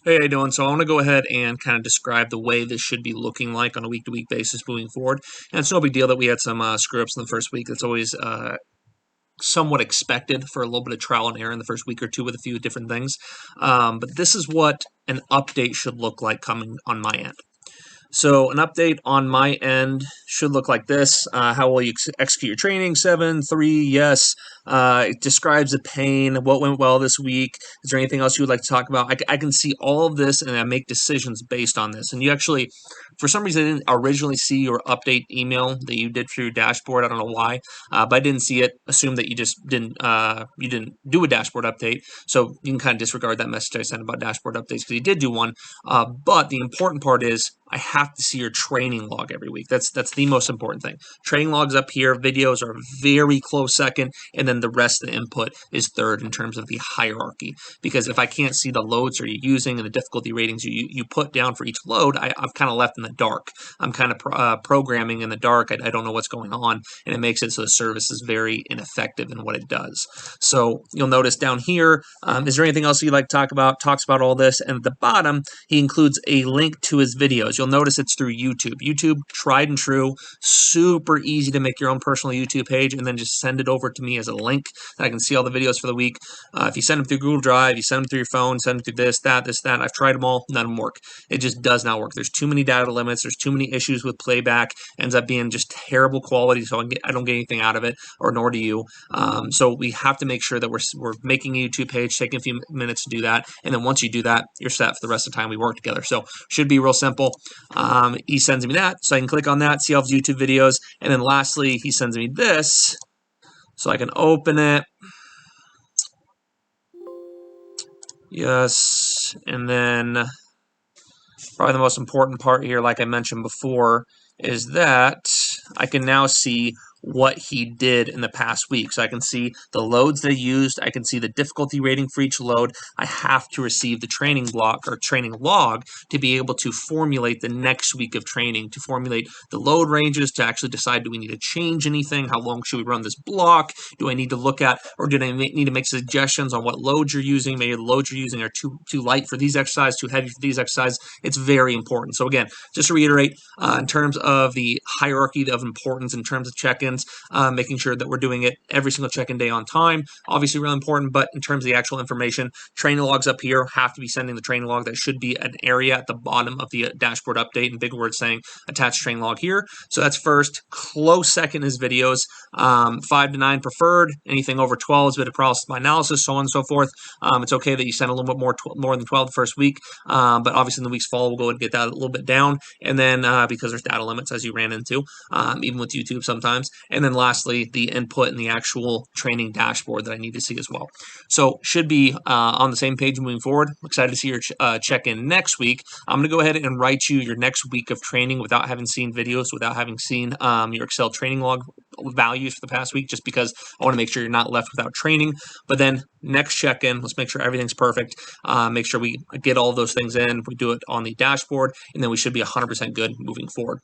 Hey, how you doing? So I want to go ahead and kind of describe the way this should be looking like on a week-to-week basis moving forward. And it's no big deal that we had some screw-ups in the first week. It's always somewhat expected for a little bit of trial and error in the first week or two with a few different things. But this is what an update should look like coming on my end. So an update on my end should look like this. How will you execute your training? 7, 3, yes. It describes the pain, what went well this week. Is there anything else you would like to talk about? I can see all of this and I make decisions based on this. And you actually, for some reason, I didn't originally see your update email that you did for your dashboard. I don't know why, but I didn't see it. Assume that you just didn't you didn't do a dashboard update. So you can kind of disregard that message I sent about dashboard updates because you did do one. But the important part is I have to see your training log every week. That's the most important thing. Training logs up here, videos are very close second, and then the rest of the input is third in terms of the hierarchy. Because if I can't see the loads you're using and the difficulty ratings you put down for each load, I'm kind of left in the dark. I'm kind of programming in the dark. I don't know what's going on, and it makes it so the service is very ineffective in what it does. So you'll notice down here, is there anything else you'd like to talk about? Talks about all this, and at the bottom, he includes a link to his videos. You'll notice it's through YouTube. YouTube, tried and true, super easy to make your own personal YouTube page and then just send it over to me as a link that I can see all the videos for the week. If you send them through Google Drive, you send them through your phone, send them through this, that. I've tried them all, none of them work. It just does not work. There's too many data limits. There's too many issues with playback. Ends up being just terrible quality, so I don't get anything out of it, or nor do you. So we have to make sure that we're making a YouTube page, taking a few minutes to do that, and then once you do that, you're set for the rest of the time we work together. So should be real simple. He sends me that, so I can click on that, see all his YouTube videos, and then lastly, he sends me this, so I can open it. Yes, and then probably the most important part here, like I mentioned before, is that I can now see what he did in the past week. So I can see the loads they used. I can see the difficulty rating for each load. I have to receive the training block or training log to be able to formulate the next week of training, to formulate the load ranges, to actually decide, do we need to change anything? How long should we run this block? Do I need to look at, or do I need to make suggestions on what loads you're using? Maybe the loads you're using are too light for these exercises, too heavy for these exercises. It's very important. So again, just to reiterate, in terms of the hierarchy of importance, in terms of check-ins, making sure that we're doing it every single check-in day on time, obviously really important, but in terms of the actual information, training logs up here have to be sending the training log. That should be an area at the bottom of the dashboard update in big words saying attach training log here. So that's first. Close second is videos. 5 to 9 preferred. Anything over 12 is bit of process by analysis, so on and so forth. It's okay that you send a little bit more than 12 the first week, but obviously in the weeks follow, we'll go and get that a little bit down. And then because there's data limits, as you ran into, even with YouTube sometimes. And then lastly, the input and the actual training dashboard that I need to see as well. So should be on the same page moving forward. I'm excited to see your check-in next week. I'm going to go ahead and write you your next week of training without having seen videos, without having seen your Excel training log values for the past week, just because I want to make sure you're not left without training. But then next check-in, let's make sure everything's perfect. Make sure we get all of those things in. We do it on the dashboard, and then we should be 100% good moving forward.